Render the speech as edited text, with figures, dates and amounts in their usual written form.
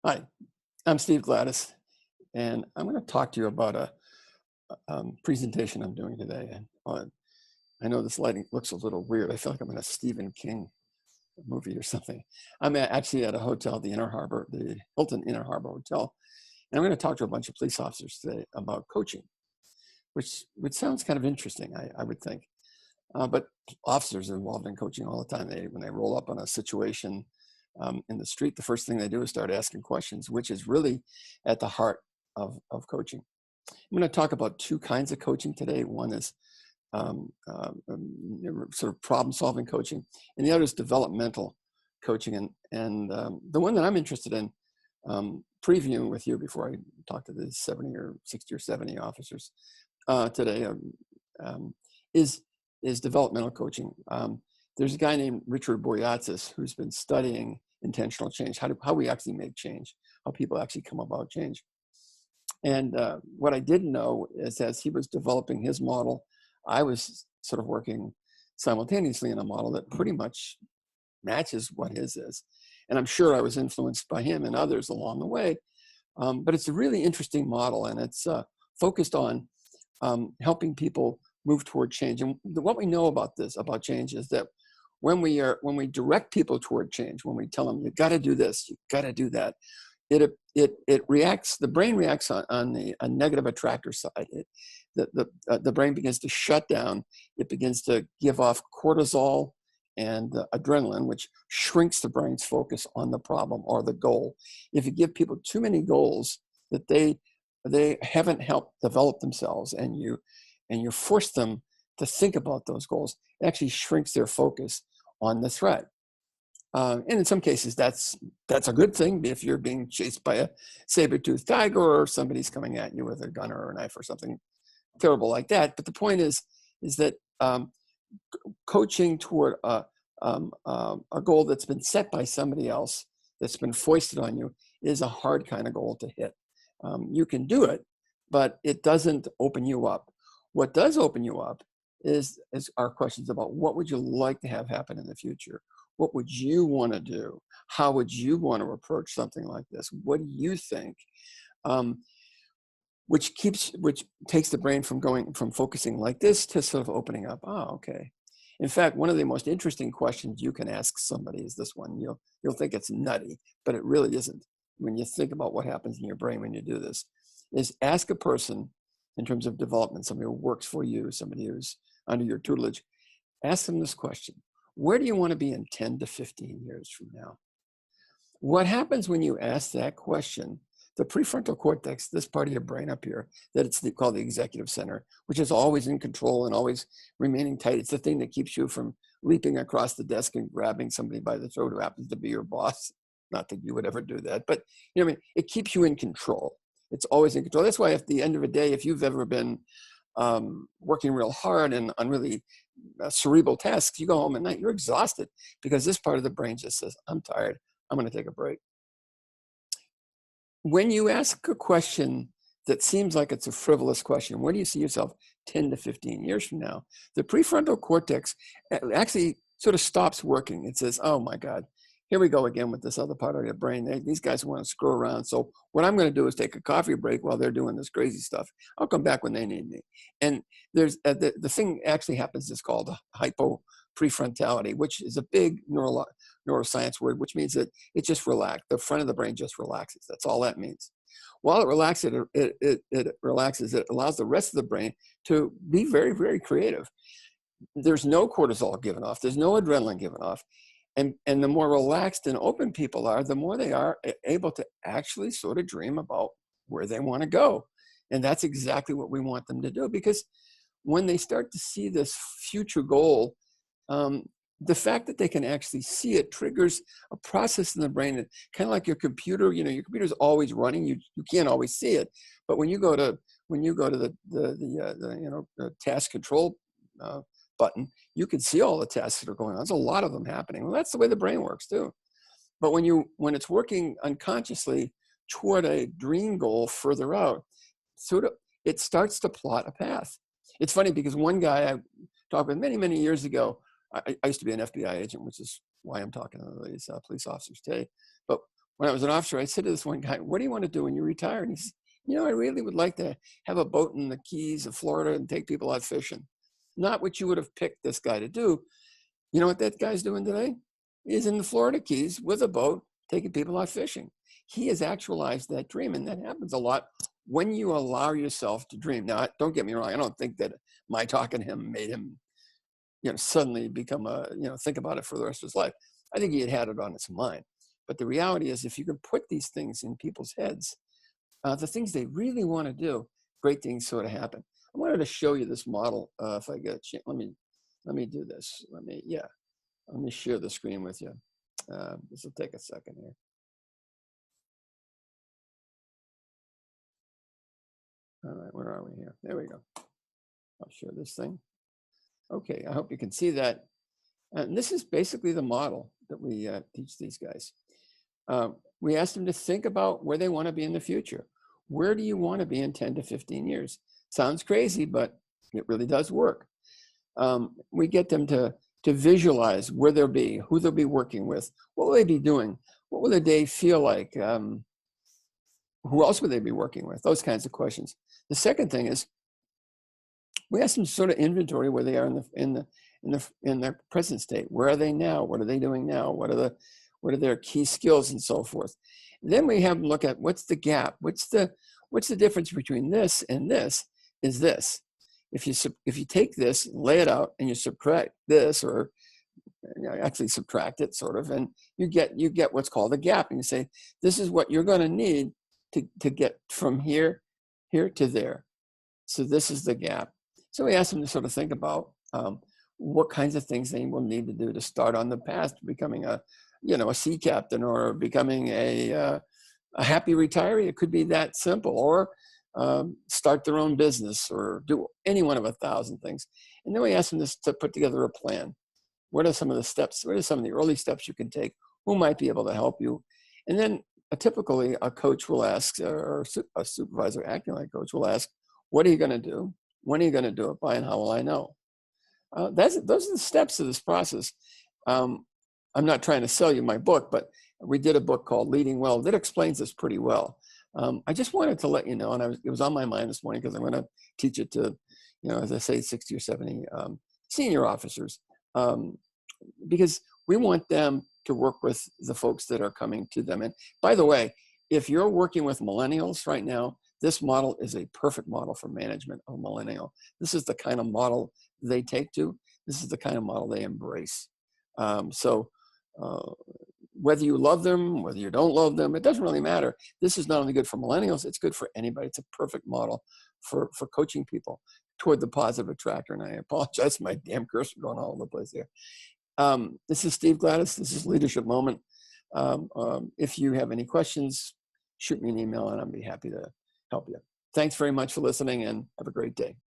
Hi, I'm Steve Gladis, and I'm going to talk to you about a presentation I'm doing today. And I know this lighting looks a little weird. I feel like I'm in a Stephen King movie or something. Actually at a hotel, the Inner Harbor, the Hilton Inner Harbor Hotel, and I'm going to talk to a bunch of police officers today about coaching, which sounds kind of interesting, I would think. But officers are involved in coaching all the time. When they roll up on a situation in the street, the first thing they do is start asking questions, which is really at the heart of coaching. I'm going to talk about two kinds of coaching today. One is sort of problem-solving coaching, and the other is developmental coaching. And the one that I'm interested in previewing with you before I talk to the 70 or 60 or 70 officers today um, is developmental coaching. There's a guy named Richard Boyatzis who's been studying intentional change, how we actually make change, how people actually come about change. And what I didn't know is as he was developing his model, I was sort of working simultaneously in a model that pretty much matches what his is. And I'm sure I was influenced by him and others along the way. But it's a really interesting model, and it's focused on helping people move toward change. And what we know about change is that when we direct people toward change, when we tell them, you got to do this, you got to do that, it reacts. The brain reacts on the negative attractor side. The brain begins to shut down. It begins to give off cortisol and adrenaline, which shrinks the brain's focus on the problem or the goal. If you give people too many goals that they haven't helped develop themselves, and you force them to think about those goals, it actually shrinks their focus on the threat. And in some cases, that's a good thing if you're being chased by a saber-toothed tiger or somebody's coming at you with a gun or a knife or something terrible like that. But the point is that coaching toward a goal that's been set by somebody else, that's been foisted on you, is a hard kind of goal to hit. You can do it, but it doesn't open you up. What does open you up is our questions about what would you like to have happen in the future? What would you want to do? How would you want to approach something like this? What do you think? Which takes the brain from focusing like this to sort of opening up. Oh, okay. In fact, one of the most interesting questions you can ask somebody is this one. You'll think it's nutty, but it really isn't. When you think about what happens in your brain when you do this, is ask a person in terms of development, somebody who works for you, somebody who's under your tutelage, ask them this question: where do you want to be in 10 to 15 years from now? What happens when you ask that question? The prefrontal cortex, this part of your brain up here, that it's called the executive center, which is always in control and always remaining tight. It's the thing that keeps you from leaping across the desk and grabbing somebody by the throat who happens to be your boss. Not that you would ever do that, but you know what I mean? It keeps you in control. It's always in control. That's why at the end of the day, if you've ever been working real hard and on really cerebral tasks, you go home at night, you're exhausted because this part of the brain just says, I'm tired, I'm going to take a break. When you ask a question that seems like it's a frivolous question, where do you see yourself 10 to 15 years from now? The prefrontal cortex actually sort of stops working. It says, oh my God, here we go again with this other part of your brain. These guys want to screw around. So what I'm going to do is take a coffee break while they're doing this crazy stuff. I'll come back when they need me. And there's the thing actually happens is called hypo-prefrontality, which is a big neuroscience word, which means that it just relaxed. The front of the brain just relaxes. That's all that means. While it relaxes, it relaxes. It allows the rest of the brain to be very, very creative. There's no cortisol given off. There's no adrenaline given off. And the more relaxed and open people are, the more they are able to actually sort of dream about where they want to go. And that's exactly what we want them to do, because when they start to see this future goal, the fact that they can actually see it triggers a process in the brain that kind of like your computer. You know, your computer's always running. You can't always see it, but when you go to the task control button, you can see all the tasks that are going on. There's a lot of them happening. Well, that's the way the brain works too. But when it's working unconsciously toward a dream goal further out, it starts to plot a path. It's funny because one guy I talked with many, many years ago, I used to be an FBI agent, which is why I'm talking to these police officers today. But when I was an officer, I said to this one guy, what do you want to do when you retire? And he says, you know, I really would like to have a boat in the Keys of Florida and take people out fishing. Not what you would have picked this guy to do. You know what that guy's doing today? He's in the Florida Keys with a boat, taking people out fishing. He has actualized that dream, and that happens a lot when you allow yourself to dream. Now, don't get me wrong. I don't think that my talking to him made him, suddenly become think about it for the rest of his life. I think he had it on his mind. But the reality is, if you can put these things in people's heads, the things they really want to do, great things sort of happen. I wanted to show you this model. If I get a chance, let me do this. Let me share the screen with you. This will take a second here. All right, where are we here? There we go. I'll share this thing. Okay, I hope you can see that. And this is basically the model that we teach these guys. We ask them to think about where they want to be in the future. Where do you want to be in 10 to 15 years? Sounds crazy, but it really does work. We get them to visualize where they'll be, who they'll be working with, what will they be doing, what will their day feel like, who else would they be working with, those kinds of questions. The second thing is we ask them to sort of inventory where they are in their present state. Where are they now? What are they doing now? What are their key skills and so forth? And then we have them look at what's the gap, what's the difference between this and this is this. If you take this, lay it out, and you subtract this, or actually subtract it sort of, and you get what's called a gap, and you say, this is what you're going to need to get from here to there. So this is the gap. So we ask them to sort of think about what kinds of things they will need to do to start on the path to becoming a sea captain, or becoming a happy retiree. It could be that simple, or start their own business, or do any one of 1,000 things. And then we ask them to put together a plan. What are some of the steps? What are some of the early steps you can take? Who might be able to help you? And then typically a coach will ask, or a supervisor acting like a coach will ask, what are you going to do? When are you going to do it by, and how will I know? Those are the steps of this process. I'm not trying to sell you my book, but we did a book called Leading Well that explains this pretty well. I just wanted to let you know, and it was on my mind this morning because I'm going to teach it to, as I say, 60 or 70 senior officers, because we want them to work with the folks that are coming to them. And by the way, if you're working with millennials right now, this model is a perfect model for management of millennial. This is the kind of model they take to. This is the kind of model they embrace. Whether you love them, whether you don't love them, it doesn't really matter. This is not only good for millennials, it's good for anybody. It's a perfect model for coaching people toward the positive attractor. And I apologize for my damn cursor going all over the place here. This is Steve Gladis. This is Leadership Moment. If you have any questions, shoot me an email and I'll be happy to help you. Thanks very much for listening, and have a great day.